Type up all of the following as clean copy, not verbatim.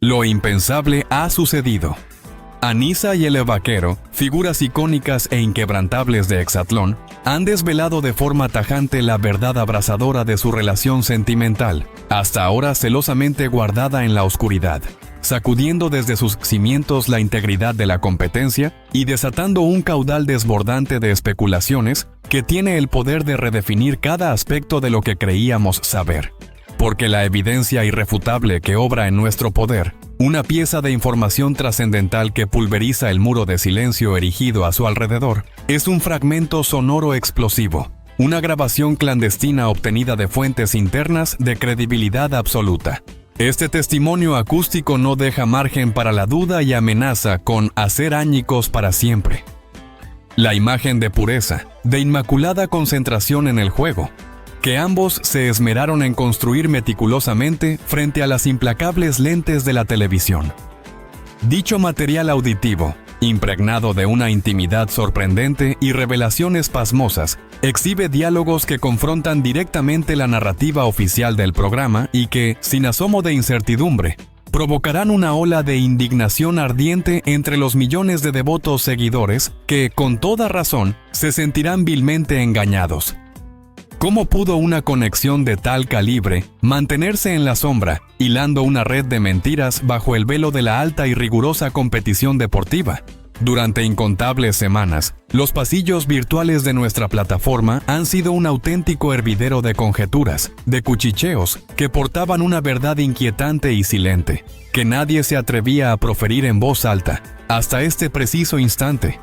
Lo impensable ha sucedido. Anissa y el vaquero, figuras icónicas e inquebrantables de Exatlón, han desvelado de forma tajante la verdad abrasadora de su relación sentimental, hasta ahora celosamente guardada en la oscuridad, sacudiendo desde sus cimientos la integridad de la competencia y desatando un caudal desbordante de especulaciones que tiene el poder de redefinir cada aspecto de lo que creíamos saber. Porque la evidencia irrefutable que obra en nuestro poder, una pieza de información trascendental que pulveriza el muro de silencio erigido a su alrededor, es un fragmento sonoro explosivo, una grabación clandestina obtenida de fuentes internas de credibilidad absoluta. Este testimonio acústico no deja margen para la duda y amenaza con hacer añicos para siempre. La imagen de pureza, de inmaculada concentración en el juego, que ambos se esmeraron en construir meticulosamente frente a las implacables lentes de la televisión. Dicho material auditivo, impregnado de una intimidad sorprendente y revelaciones pasmosas, exhibe diálogos que confrontan directamente la narrativa oficial del programa y que, sin asomo de incertidumbre, provocarán una ola de indignación ardiente entre los millones de devotos seguidores que, con toda razón, se sentirán vilmente engañados. ¿Cómo pudo una conexión de tal calibre mantenerse en la sombra, hilando una red de mentiras bajo el velo de la alta y rigurosa competición deportiva? Durante incontables semanas, los pasillos virtuales de nuestra plataforma han sido un auténtico hervidero de conjeturas, de cuchicheos, que portaban una verdad inquietante y silente, que nadie se atrevía a proferir en voz alta, hasta este preciso instante.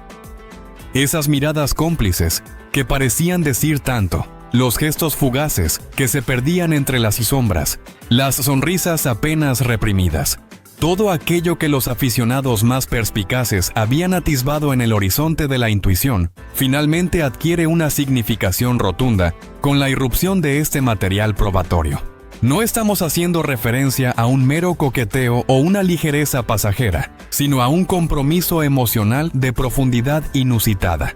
Esas miradas cómplices, que parecían decir tanto, los gestos fugaces que se perdían entre las sombras, las sonrisas apenas reprimidas, todo aquello que los aficionados más perspicaces habían atisbado en el horizonte de la intuición, finalmente adquiere una significación rotunda con la irrupción de este material probatorio. No estamos haciendo referencia a un mero coqueteo o una ligereza pasajera, sino a un compromiso emocional de profundidad inusitada,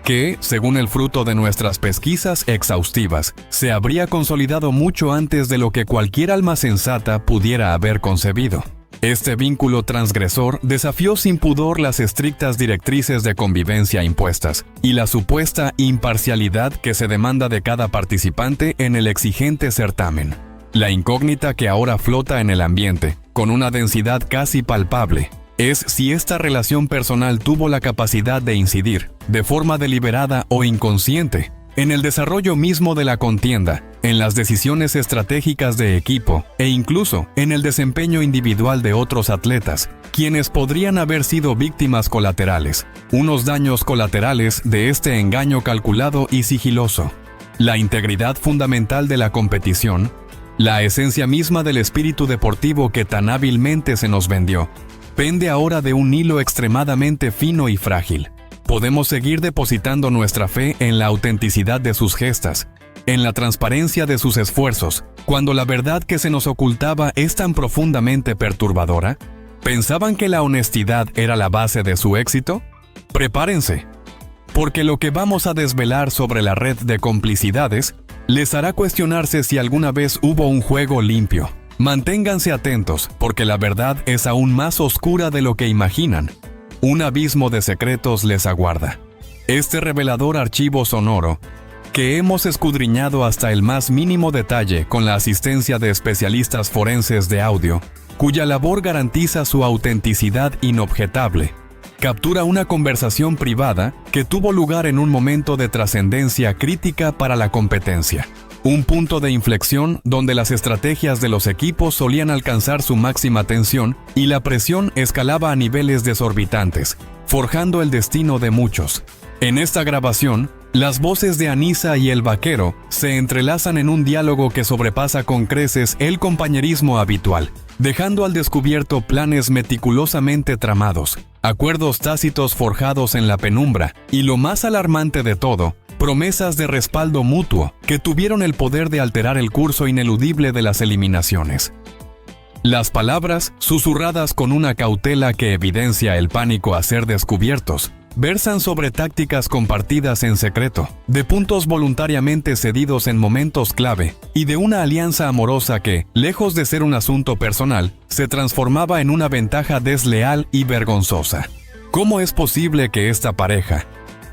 que, según el fruto de nuestras pesquisas exhaustivas, se habría consolidado mucho antes de lo que cualquier alma sensata pudiera haber concebido. Este vínculo transgresor desafió sin pudor las estrictas directrices de convivencia impuestas y la supuesta imparcialidad que se demanda de cada participante en el exigente certamen. La incógnita que ahora flota en el ambiente, con una densidad casi palpable, es si esta relación personal tuvo la capacidad de incidir, de forma deliberada o inconsciente, en el desarrollo mismo de la contienda, en las decisiones estratégicas de equipo e incluso en el desempeño individual de otros atletas, quienes podrían haber sido víctimas colaterales, unos daños colaterales de este engaño calculado y sigiloso. La integridad fundamental de la competición, la esencia misma del espíritu deportivo que tan hábilmente se nos vendió, pende ahora de un hilo extremadamente fino y frágil. Podemos seguir depositando nuestra fe en la autenticidad de sus gestas, en la transparencia de sus esfuerzos, cuando la verdad que se nos ocultaba es tan profundamente perturbadora. ¿Pensaban que la honestidad era la base de su éxito? Prepárense, porque lo que vamos a desvelar sobre la red de complicidades les hará cuestionarse si alguna vez hubo un juego limpio. Manténganse atentos, porque la verdad es aún más oscura de lo que imaginan. Un abismo de secretos les aguarda. Este revelador archivo sonoro, que hemos escudriñado hasta el más mínimo detalle con la asistencia de especialistas forenses de audio, cuya labor garantiza su autenticidad inobjetable, captura una conversación privada que tuvo lugar en un momento de trascendencia crítica para la competencia. Un punto de inflexión donde las estrategias de los equipos solían alcanzar su máxima tensión y la presión escalaba a niveles desorbitantes, forjando el destino de muchos. En esta grabación, las voces de Anissa y el vaquero se entrelazan en un diálogo que sobrepasa con creces el compañerismo habitual, dejando al descubierto planes meticulosamente tramados, acuerdos tácitos forjados en la penumbra y, lo más alarmante de todo, promesas de respaldo mutuo que tuvieron el poder de alterar el curso ineludible de las eliminaciones. Las palabras, susurradas con una cautela que evidencia el pánico a ser descubiertos, versan sobre tácticas compartidas en secreto, de puntos voluntariamente cedidos en momentos clave y de una alianza amorosa que, lejos de ser un asunto personal, se transformaba en una ventaja desleal y vergonzosa. ¿Cómo es posible que esta pareja,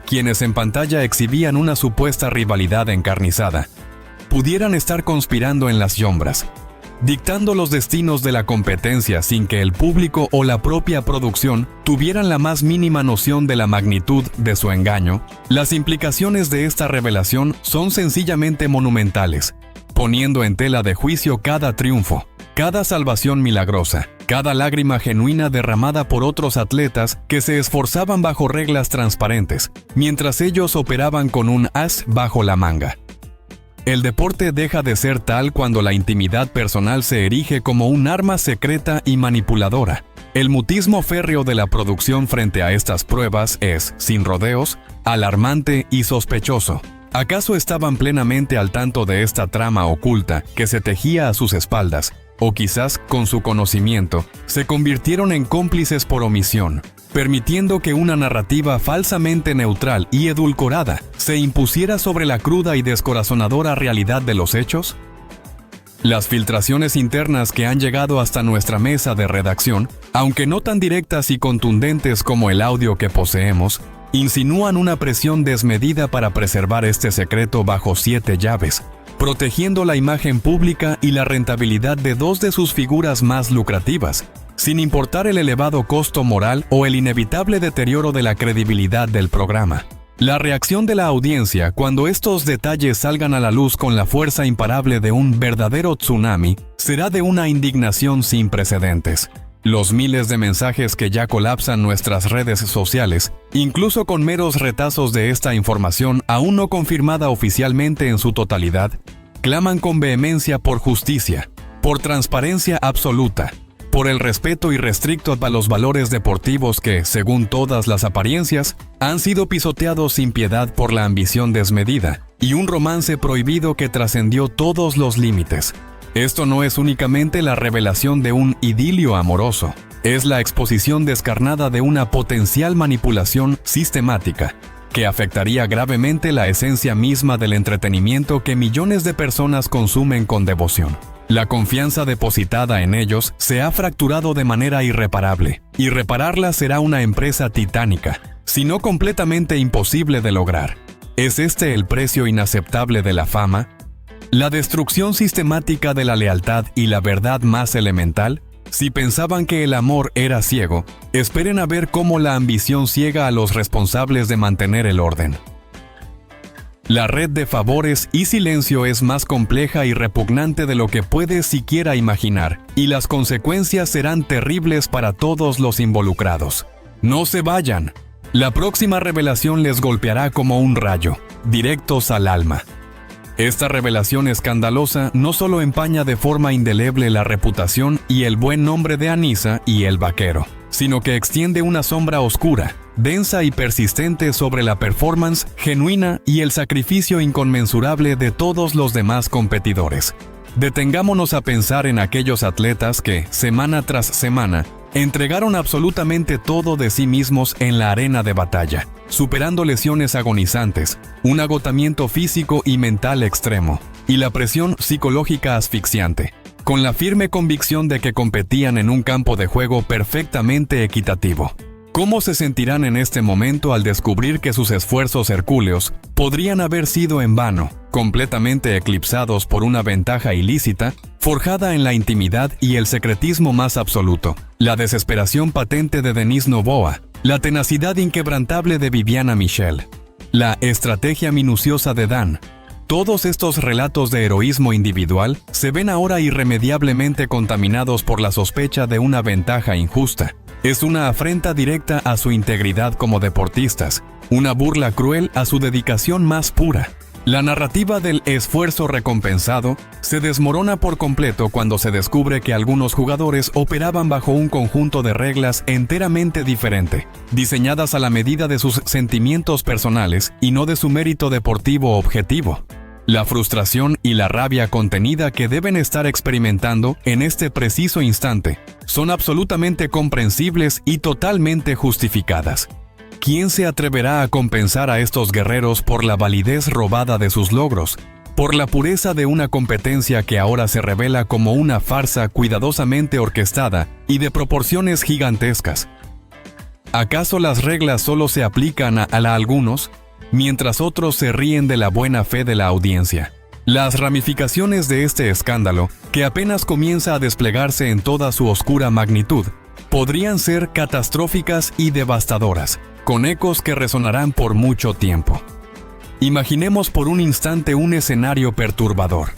quienes en pantalla exhibían una supuesta rivalidad encarnizada, pudieran estar conspirando en las sombras, dictando los destinos de la competencia sin que el público o la propia producción tuvieran la más mínima noción de la magnitud de su engaño? Las implicaciones de esta revelación son sencillamente monumentales, poniendo en tela de juicio cada triunfo, cada salvación milagrosa, cada lágrima genuina derramada por otros atletas que se esforzaban bajo reglas transparentes, mientras ellos operaban con un as bajo la manga. El deporte deja de ser tal cuando la intimidad personal se erige como un arma secreta y manipuladora. El mutismo férreo de la producción frente a estas pruebas es, sin rodeos, alarmante y sospechoso. ¿Acaso estaban plenamente al tanto de esta trama oculta que se tejía a sus espaldas? O quizás, con su conocimiento, se convirtieron en cómplices por omisión, permitiendo que una narrativa falsamente neutral y edulcorada se impusiera sobre la cruda y descorazonadora realidad de los hechos. Las filtraciones internas que han llegado hasta nuestra mesa de redacción, aunque no tan directas y contundentes como el audio que poseemos, insinúan una presión desmedida para preservar este secreto bajo 7 llaves, protegiendo la imagen pública y la rentabilidad de dos de sus figuras más lucrativas, sin importar el elevado costo moral o el inevitable deterioro de la credibilidad del programa. La reacción de la audiencia cuando estos detalles salgan a la luz con la fuerza imparable de un verdadero tsunami será de una indignación sin precedentes. Los miles de mensajes que ya colapsan nuestras redes sociales, incluso con meros retazos de esta información aún no confirmada oficialmente en su totalidad, claman con vehemencia por justicia, por transparencia absoluta, por el respeto irrestricto a los valores deportivos que, según todas las apariencias, han sido pisoteados sin piedad por la ambición desmedida y un romance prohibido que trascendió todos los límites. Esto no es únicamente la revelación de un idilio amoroso, es la exposición descarnada de una potencial manipulación sistemática que afectaría gravemente la esencia misma del entretenimiento que millones de personas consumen con devoción. La confianza depositada en ellos se ha fracturado de manera irreparable, y repararla será una empresa titánica, si no completamente imposible de lograr. ¿Es este el precio inaceptable de la fama? ¿La destrucción sistemática de la lealtad y la verdad más elemental? Si pensaban que el amor era ciego, esperen a ver cómo la ambición ciega a los responsables de mantener el orden. La red de favores y silencio es más compleja y repugnante de lo que puedes siquiera imaginar, y las consecuencias serán terribles para todos los involucrados. No se vayan. La próxima revelación les golpeará como un rayo, directos al alma. Esta revelación escandalosa no solo empaña de forma indeleble la reputación y el buen nombre de Anisa y el vaquero, sino que extiende una sombra oscura, densa y persistente sobre la performance genuina y el sacrificio inconmensurable de todos los demás competidores. Detengámonos a pensar en aquellos atletas que, semana tras semana, entregaron absolutamente todo de sí mismos en la arena de batalla, superando lesiones agonizantes, un agotamiento físico y mental extremo, y la presión psicológica asfixiante, con la firme convicción de que competían en un campo de juego perfectamente equitativo. ¿Cómo se sentirán en este momento al descubrir que sus esfuerzos hercúleos podrían haber sido en vano, completamente eclipsados por una ventaja ilícita, forjada en la intimidad y el secretismo más absoluto? La desesperación patente de Denise Noboa, la tenacidad inquebrantable de Viviana Michel, la estrategia minuciosa de Dan. Todos estos relatos de heroísmo individual se ven ahora irremediablemente contaminados por la sospecha de una ventaja injusta. Es una afrenta directa a su integridad como deportistas, una burla cruel a su dedicación más pura. La narrativa del esfuerzo recompensado se desmorona por completo cuando se descubre que algunos jugadores operaban bajo un conjunto de reglas enteramente diferente, diseñadas a la medida de sus sentimientos personales y no de su mérito deportivo objetivo. La frustración y la rabia contenida que deben estar experimentando en este preciso instante son absolutamente comprensibles y totalmente justificadas. ¿quién se atreverá a compensar a estos guerreros por la validez robada de sus logros? Por la pureza de una competencia que ahora se revela como una farsa cuidadosamente orquestada y de proporciones gigantescas. ¿Acaso las reglas solo se aplican a algunos, mientras otros se ríen de la buena fe de la audiencia? Las ramificaciones de este escándalo, que apenas comienza a desplegarse en toda su oscura magnitud, podrían ser catastróficas y devastadoras, con ecos que resonarán por mucho tiempo. Imaginemos por un instante un escenario perturbador.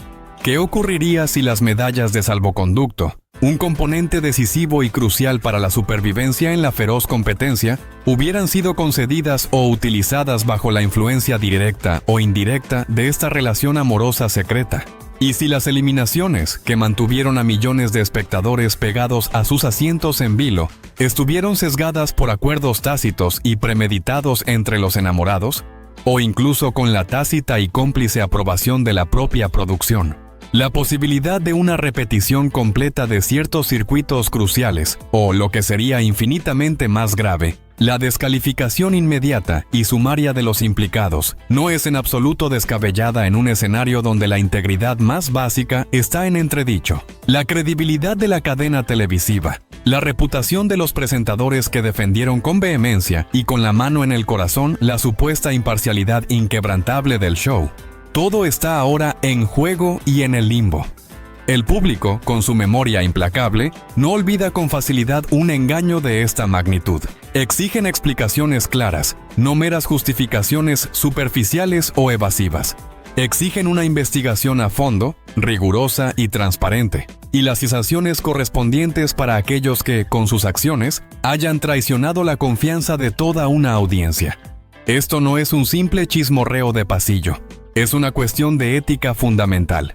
¿Qué ocurriría si las medallas de salvoconducto, un componente decisivo y crucial para la supervivencia en la feroz competencia, hubieran sido concedidas o utilizadas bajo la influencia directa o indirecta de esta relación amorosa secreta? ¿Y si las eliminaciones, que mantuvieron a millones de espectadores pegados a sus asientos en vilo, estuvieron sesgadas por acuerdos tácitos y premeditados entre los enamorados? O incluso con la tácita y cómplice aprobación de la propia producción. La posibilidad de una repetición completa de ciertos circuitos cruciales, o lo que sería infinitamente más grave, la descalificación inmediata y sumaria de los implicados, no es en absoluto descabellada en un escenario donde la integridad más básica está en entredicho. La credibilidad de la cadena televisiva, la reputación de los presentadores que defendieron con vehemencia y con la mano en el corazón la supuesta imparcialidad inquebrantable del show. Todo está ahora en juego y en el limbo. El público, con su memoria implacable, no olvida con facilidad un engaño de esta magnitud. Exigen explicaciones claras, no meras justificaciones superficiales o evasivas. Exigen una investigación a fondo, rigurosa y transparente, y las cesaciones correspondientes para aquellos que, con sus acciones, hayan traicionado la confianza de toda una audiencia. Esto no es un simple chismorreo de pasillo. Es una cuestión de ética fundamental,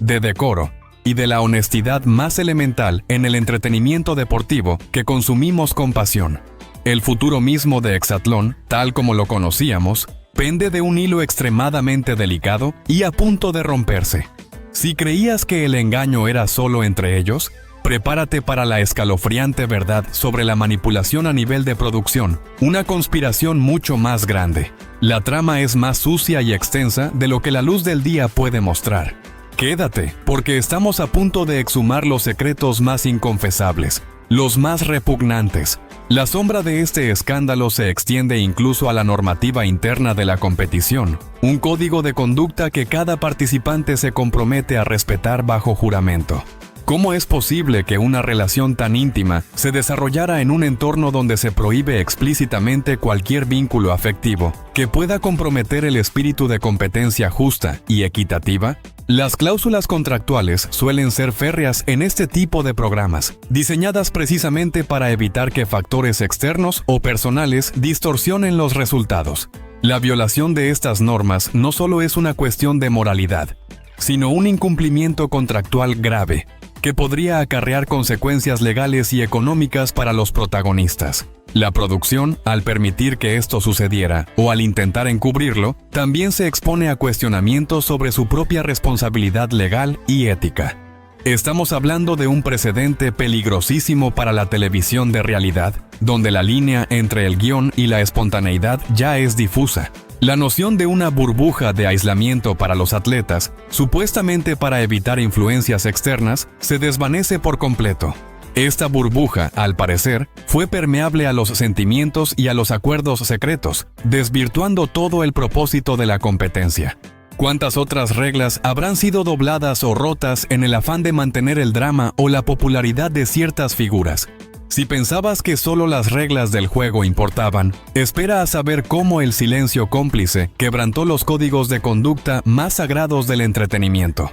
de decoro y de la honestidad más elemental en el entretenimiento deportivo que consumimos con pasión. El futuro mismo de Hexatlón, tal como lo conocíamos, pende de un hilo extremadamente delicado y a punto de romperse. Si creías que el engaño era solo entre ellos, prepárate para la escalofriante verdad sobre la manipulación a nivel de producción, una conspiración mucho más grande. La trama es más sucia y extensa de lo que la luz del día puede mostrar. Quédate, porque estamos a punto de exhumar los secretos más inconfesables, los más repugnantes. La sombra de este escándalo se extiende incluso a la normativa interna de la competición, un código de conducta que cada participante se compromete a respetar bajo juramento. ¿Cómo es posible que una relación tan íntima se desarrollara en un entorno donde se prohíbe explícitamente cualquier vínculo afectivo que pueda comprometer el espíritu de competencia justa y equitativa? Las cláusulas contractuales suelen ser férreas en este tipo de programas, diseñadas precisamente para evitar que factores externos o personales distorsionen los resultados. La violación de estas normas no solo es una cuestión de moralidad, sino un incumplimiento contractual grave, que podría acarrear consecuencias legales y económicas para los protagonistas. La producción, al permitir que esto sucediera o al intentar encubrirlo, también se expone a cuestionamientos sobre su propia responsabilidad legal y ética. Estamos hablando de un precedente peligrosísimo para la televisión de realidad, donde la línea entre el guión y la espontaneidad ya es difusa. La noción de una burbuja de aislamiento para los atletas, supuestamente para evitar influencias externas, se desvanece por completo. Esta burbuja, al parecer, fue permeable a los sentimientos y a los acuerdos secretos, desvirtuando todo el propósito de la competencia. ¿Cuántas otras reglas habrán sido dobladas o rotas en el afán de mantener el drama o la popularidad de ciertas figuras? Si pensabas que solo las reglas del juego importaban, espera a saber cómo el silencio cómplice quebrantó los códigos de conducta más sagrados del entretenimiento.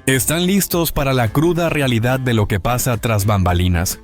¿Están listos para la cruda realidad de lo que pasa tras bambalinas?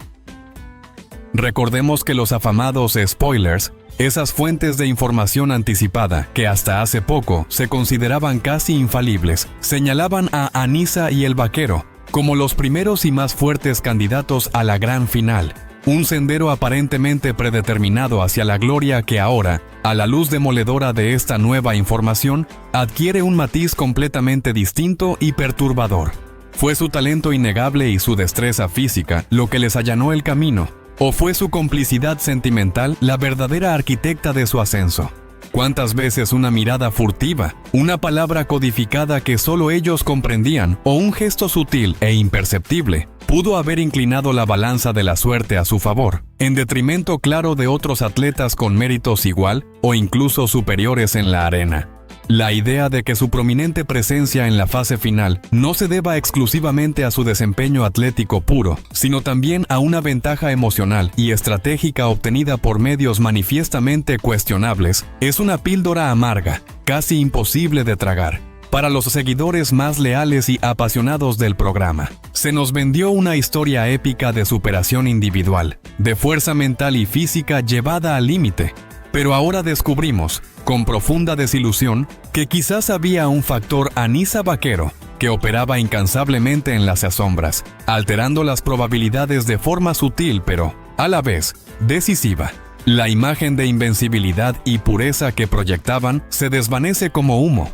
Recordemos que los afamados spoilers, esas fuentes de información anticipada que hasta hace poco se consideraban casi infalibles, señalaban a Anisa y el Vaquero como los primeros y más fuertes candidatos a la gran final, un sendero aparentemente predeterminado hacia la gloria que ahora, a la luz demoledora de esta nueva información, adquiere un matiz completamente distinto y perturbador. Fue su talento innegable y su destreza física lo que les allanó el camino, ¿O fue su complicidad sentimental la verdadera arquitecta de su ascenso? ¿Cuántas veces una mirada furtiva, una palabra codificada que solo ellos comprendían o un gesto sutil e imperceptible pudo haber inclinado la balanza de la suerte a su favor, en detrimento claro de otros atletas con méritos igual o incluso superiores en la arena? La idea de que su prominente presencia en la fase final no se deba exclusivamente a su desempeño atlético puro, sino también a una ventaja emocional y estratégica obtenida por medios manifiestamente cuestionables, es una píldora amarga, casi imposible de tragar, para los seguidores más leales y apasionados del programa. Se nos vendió una historia épica de superación individual, de fuerza mental y física llevada al límite. Pero ahora descubrimos, con profunda desilusión, que quizás había un factor Anisa Vaquero que operaba incansablemente en las sombras, alterando las probabilidades de forma sutil pero, a la vez, decisiva. La imagen de invencibilidad y pureza que proyectaban se desvanece como humo,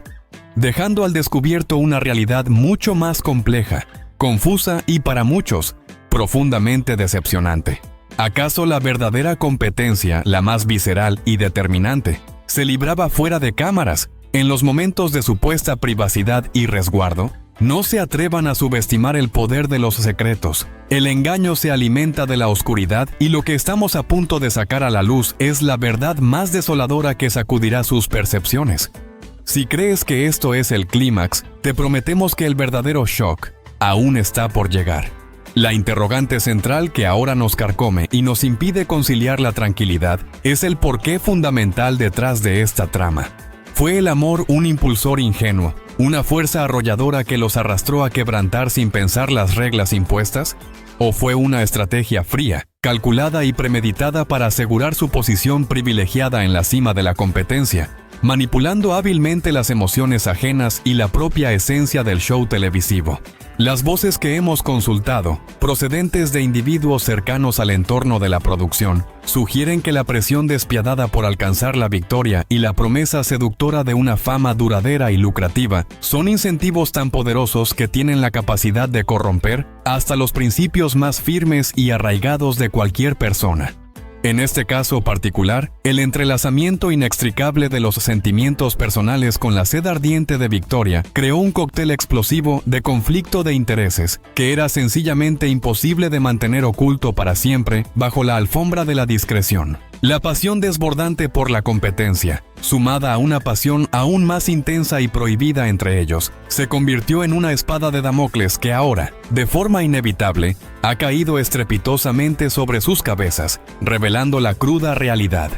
dejando al descubierto una realidad mucho más compleja, confusa y para muchos, profundamente decepcionante. ¿Acaso la verdadera competencia, la más visceral y determinante, se libraba fuera de cámaras, en los momentos de supuesta privacidad y resguardo? No se atrevan a subestimar el poder de los secretos. El engaño se alimenta de la oscuridad y lo que estamos a punto de sacar a la luz es la verdad más desoladora que sacudirá sus percepciones. Si crees que esto es el clímax, te prometemos que el verdadero shock aún está por llegar. La interrogante central que ahora nos carcome y nos impide conciliar la tranquilidad es el porqué fundamental detrás de esta trama. ¿Fue el amor un impulsor ingenuo, una fuerza arrolladora que los arrastró a quebrantar sin pensar las reglas impuestas? ¿O fue una estrategia fría, calculada y premeditada para asegurar su posición privilegiada en la cima de la competencia, manipulando hábilmente las emociones ajenas y la propia esencia del show televisivo? Las voces que hemos consultado, procedentes de individuos cercanos al entorno de la producción, sugieren que la presión despiadada por alcanzar la victoria y la promesa seductora de una fama duradera y lucrativa son incentivos tan poderosos que tienen la capacidad de corromper hasta los principios más firmes y arraigados de cualquier persona. En este caso particular, el entrelazamiento inextricable de los sentimientos personales con la sed ardiente de victoria creó un cóctel explosivo de conflicto de intereses que era sencillamente imposible de mantener oculto para siempre bajo la alfombra de la discreción. La pasión desbordante por la competencia, sumada a una pasión aún más intensa y prohibida entre ellos, se convirtió en una espada de Damocles que ahora, de forma inevitable, ha caído estrepitosamente sobre sus cabezas, revelando la cruda realidad.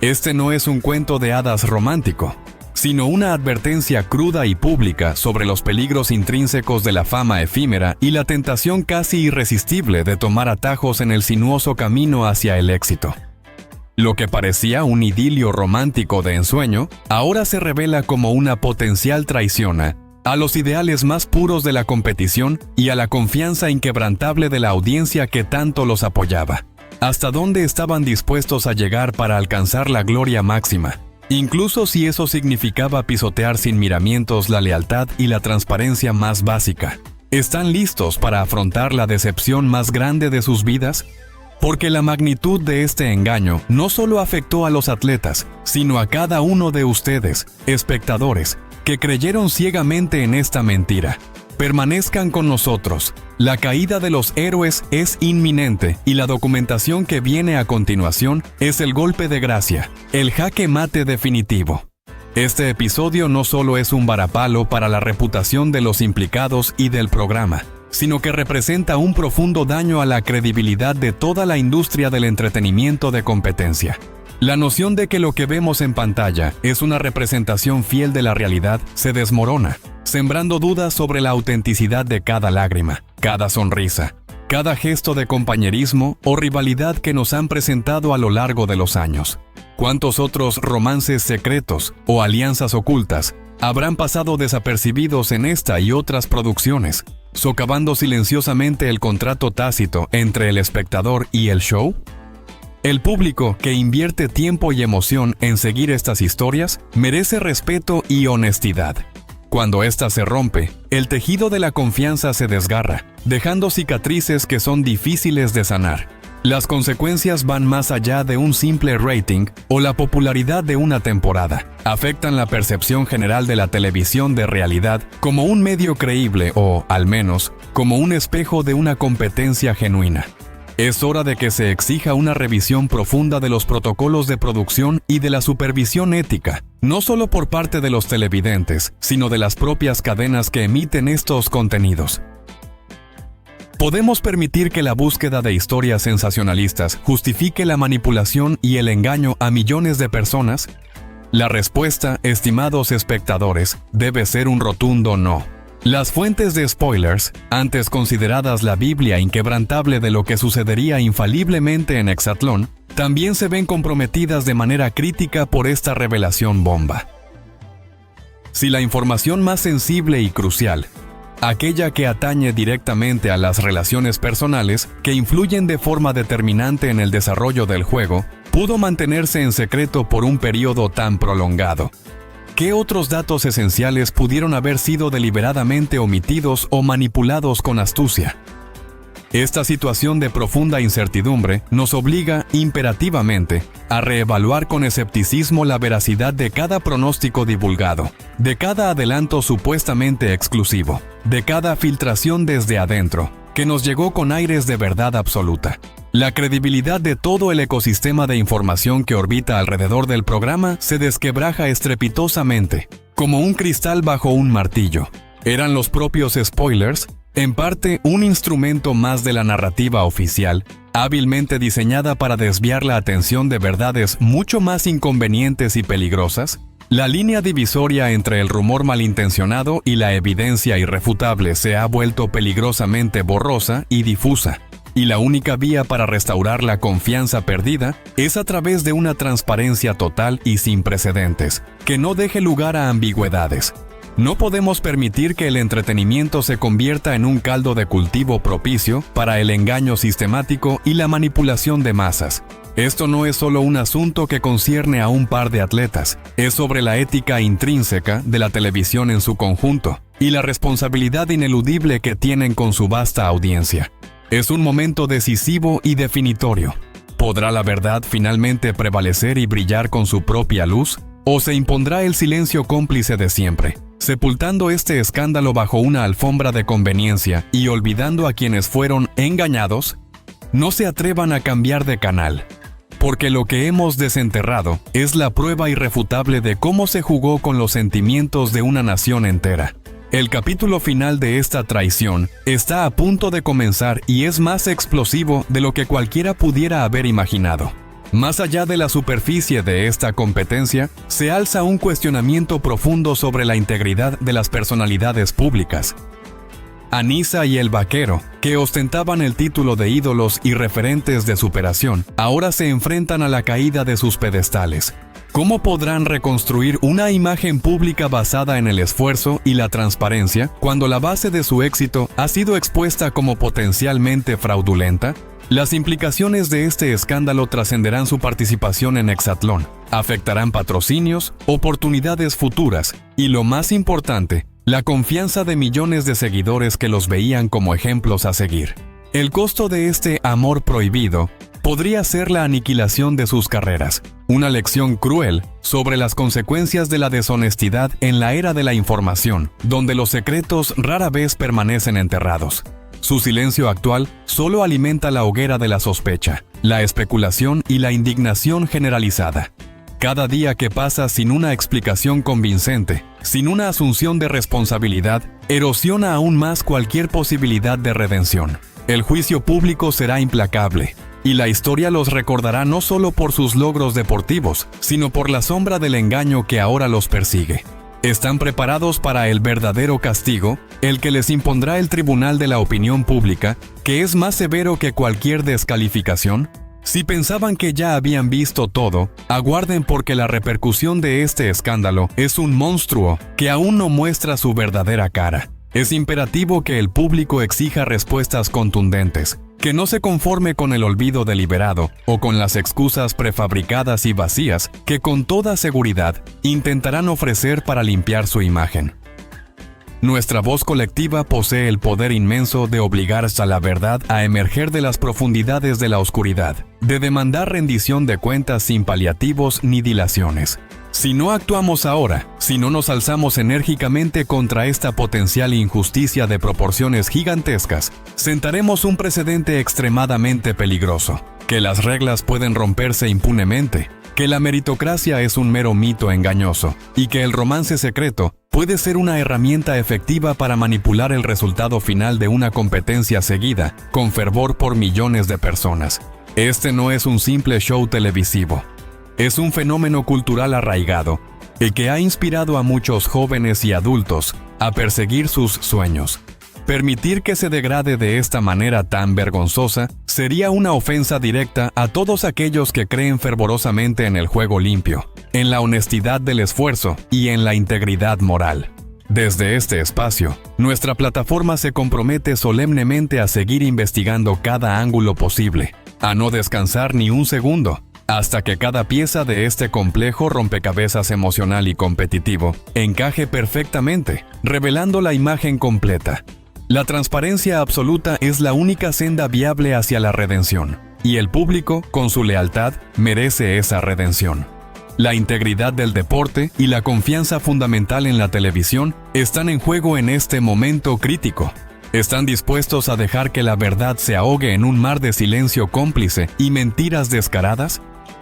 Este no es un cuento de hadas romántico, sino una advertencia cruda y pública sobre los peligros intrínsecos de la fama efímera y la tentación casi irresistible de tomar atajos en el sinuoso camino hacia el éxito. Lo que parecía un idilio romántico de ensueño, ahora se revela como una potencial traición a los ideales más puros de la competición y a la confianza inquebrantable de la audiencia que tanto los apoyaba. ¿Hasta dónde estaban dispuestos a llegar para alcanzar la gloria máxima? Incluso si eso significaba pisotear sin miramientos la lealtad y la transparencia más básica. ¿Están listos para afrontar la decepción más grande de sus vidas? Porque la magnitud de este engaño no solo afectó a los atletas, sino a cada uno de ustedes, espectadores, que creyeron ciegamente en esta mentira. Permanezcan con nosotros. La caída de los héroes es inminente y la documentación que viene a continuación es el golpe de gracia, el jaque mate definitivo. Este episodio no solo es un varapalo para la reputación de los implicados y del programa, sino que representa un profundo daño a la credibilidad de toda la industria del entretenimiento de competencia. La noción de que lo que vemos en pantalla es una representación fiel de la realidad se desmorona, sembrando dudas sobre la autenticidad de cada lágrima, cada sonrisa, cada gesto de compañerismo o rivalidad que nos han presentado a lo largo de los años. ¿Cuántos otros romances secretos o alianzas ocultas habrán pasado desapercibidos en esta y otras producciones, socavando silenciosamente el contrato tácito entre el espectador y el show? El público que invierte tiempo y emoción en seguir estas historias merece respeto y honestidad. Cuando ésta se rompe, el tejido de la confianza se desgarra, dejando cicatrices que son difíciles de sanar. Las consecuencias van más allá de un simple rating o la popularidad de una temporada. Afectan la percepción general de la televisión de realidad como un medio creíble o, al menos, como un espejo de una competencia genuina. Es hora de que se exija una revisión profunda de los protocolos de producción y de la supervisión ética, no solo por parte de los televidentes, sino de las propias cadenas que emiten estos contenidos. ¿Podemos permitir que la búsqueda de historias sensacionalistas justifique la manipulación y el engaño a millones de personas? La respuesta, estimados espectadores, debe ser un rotundo no. Las fuentes de spoilers, antes consideradas la Biblia inquebrantable de lo que sucedería infaliblemente en Exatlón, también se ven comprometidas de manera crítica por esta revelación bomba. Si la información más sensible y crucial, aquella que atañe directamente a las relaciones personales que influyen de forma determinante en el desarrollo del juego, pudo mantenerse en secreto por un periodo tan prolongado, ¿qué otros datos esenciales pudieron haber sido deliberadamente omitidos o manipulados con astucia? Esta situación de profunda incertidumbre nos obliga imperativamente a reevaluar con escepticismo la veracidad de cada pronóstico divulgado, de cada adelanto supuestamente exclusivo, de cada filtración desde adentro, que nos llegó con aires de verdad absoluta. La credibilidad de todo el ecosistema de información que orbita alrededor del programa se desquebraja estrepitosamente, como un cristal bajo un martillo. ¿Eran los propios spoilers, en parte, un instrumento más de la narrativa oficial, hábilmente diseñada para desviar la atención de verdades mucho más inconvenientes y peligrosas? La línea divisoria entre el rumor malintencionado y la evidencia irrefutable se ha vuelto peligrosamente borrosa y difusa, y la única vía para restaurar la confianza perdida es a través de una transparencia total y sin precedentes, que no deje lugar a ambigüedades. No podemos permitir que el entretenimiento se convierta en un caldo de cultivo propicio para el engaño sistemático y la manipulación de masas. Esto no es solo un asunto que concierne a un par de atletas, es sobre la ética intrínseca de la televisión en su conjunto y la responsabilidad ineludible que tienen con su vasta audiencia. Es un momento decisivo y definitorio. ¿Podrá la verdad finalmente prevalecer y brillar con su propia luz? ¿O se impondrá el silencio cómplice de siempre, sepultando este escándalo bajo una alfombra de conveniencia y olvidando a quienes fueron engañados? No se atrevan a cambiar de canal, porque lo que hemos desenterrado es la prueba irrefutable de cómo se jugó con los sentimientos de una nación entera. El capítulo final de esta traición está a punto de comenzar y es más explosivo de lo que cualquiera pudiera haber imaginado. Más allá de la superficie de esta competencia, se alza un cuestionamiento profundo sobre la integridad de las personalidades públicas. Anissa y el Vaquero, que ostentaban el título de ídolos y referentes de superación, ahora se enfrentan a la caída de sus pedestales. ¿Cómo podrán reconstruir una imagen pública basada en el esfuerzo y la transparencia cuando la base de su éxito ha sido expuesta como potencialmente fraudulenta? Las implicaciones de este escándalo trascenderán su participación en Exatlón, afectarán patrocinios, oportunidades futuras y, lo más importante, la confianza de millones de seguidores que los veían como ejemplos a seguir. El costo de este amor prohibido podría ser la aniquilación de sus carreras, una lección cruel sobre las consecuencias de la deshonestidad en la era de la información, donde los secretos rara vez permanecen enterrados. Su silencio actual solo alimenta la hoguera de la sospecha, la especulación y la indignación generalizada. Cada día que pasa sin una explicación convincente, sin una asunción de responsabilidad, erosiona aún más cualquier posibilidad de redención. El juicio público será implacable, y la historia los recordará no solo por sus logros deportivos, sino por la sombra del engaño que ahora los persigue. ¿Están preparados para el verdadero castigo, el que les impondrá el tribunal de la opinión pública, que es más severo que cualquier descalificación? Si pensaban que ya habían visto todo, aguarden porque la repercusión de este escándalo es un monstruo que aún no muestra su verdadera cara. Es imperativo que el público exija respuestas contundentes, que no se conforme con el olvido deliberado o con las excusas prefabricadas y vacías que con toda seguridad intentarán ofrecer para limpiar su imagen. Nuestra voz colectiva posee el poder inmenso de obligar a la verdad a emerger de las profundidades de la oscuridad, de demandar rendición de cuentas sin paliativos ni dilaciones. Si no actuamos ahora, si no nos alzamos enérgicamente contra esta potencial injusticia de proporciones gigantescas, sentaremos un precedente extremadamente peligroso, que las reglas pueden romperse impunemente, que la meritocracia es un mero mito engañoso, y que el romance secreto puede ser una herramienta efectiva para manipular el resultado final de una competencia seguida con fervor por millones de personas. Este no es un simple show televisivo. Es un fenómeno cultural arraigado y que ha inspirado a muchos jóvenes y adultos a perseguir sus sueños. Permitir que se degrade de esta manera tan vergonzosa sería una ofensa directa a todos aquellos que creen fervorosamente en el juego limpio, en la honestidad del esfuerzo y en la integridad moral. Desde este espacio, nuestra plataforma se compromete solemnemente a seguir investigando cada ángulo posible, a no descansar ni un segundo, hasta que cada pieza de este complejo rompecabezas emocional y competitivo encaje perfectamente, revelando la imagen completa. La transparencia absoluta es la única senda viable hacia la redención, y el público, con su lealtad, merece esa redención. La integridad del deporte y la confianza fundamental en la televisión están en juego en este momento crítico. ¿Están dispuestos a dejar que la verdad se ahogue en un mar de silencio cómplice y mentiras descaradas?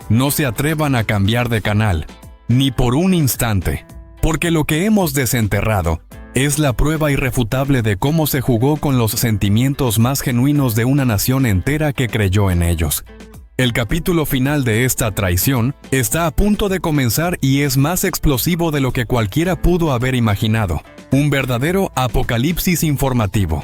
No se atrevan a cambiar de canal, ni por un instante, porque lo que hemos desenterrado es la prueba irrefutable de cómo se jugó con los sentimientos más genuinos de una nación entera que creyó en ellos. El capítulo final de esta traición está a punto de comenzar y es más explosivo de lo que cualquiera pudo haber imaginado. Un verdadero apocalipsis informativo.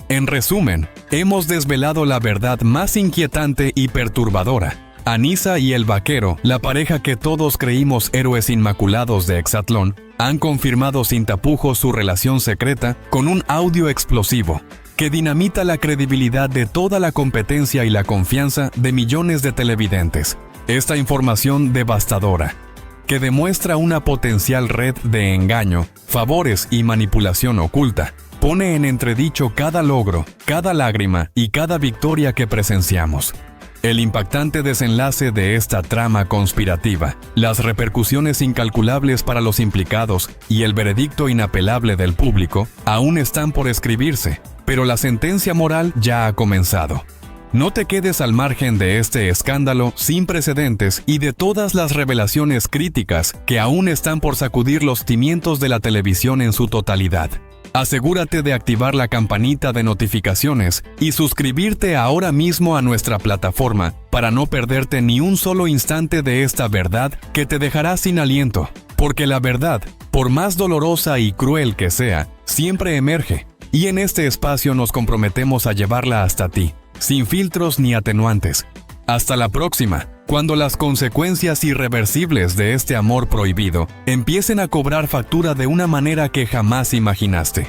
En resumen, hemos desvelado la verdad más inquietante y perturbadora. Anisa y el vaquero, la pareja que todos creímos héroes inmaculados de Exatlón, han confirmado sin tapujos su relación secreta con un audio explosivo que dinamita la credibilidad de toda la competencia y la confianza de millones de televidentes. Esta información devastadora, que demuestra una potencial red de engaño, favores y manipulación oculta, pone en entredicho cada logro, cada lágrima y cada victoria que presenciamos. El impactante desenlace de esta trama conspirativa, las repercusiones incalculables para los implicados y el veredicto inapelable del público aún están por escribirse, pero la sentencia moral ya ha comenzado. No te quedes al margen de este escándalo sin precedentes y de todas las revelaciones críticas que aún están por sacudir los cimientos de la televisión en su totalidad. Asegúrate de activar la campanita de notificaciones y suscribirte ahora mismo a nuestra plataforma para no perderte ni un solo instante de esta verdad que te dejará sin aliento. Porque la verdad, por más dolorosa y cruel que sea, siempre emerge. Y en este espacio nos comprometemos a llevarla hasta ti, sin filtros ni atenuantes. Hasta la próxima, cuando las consecuencias irreversibles de este amor prohibido empiecen a cobrar factura de una manera que jamás imaginaste.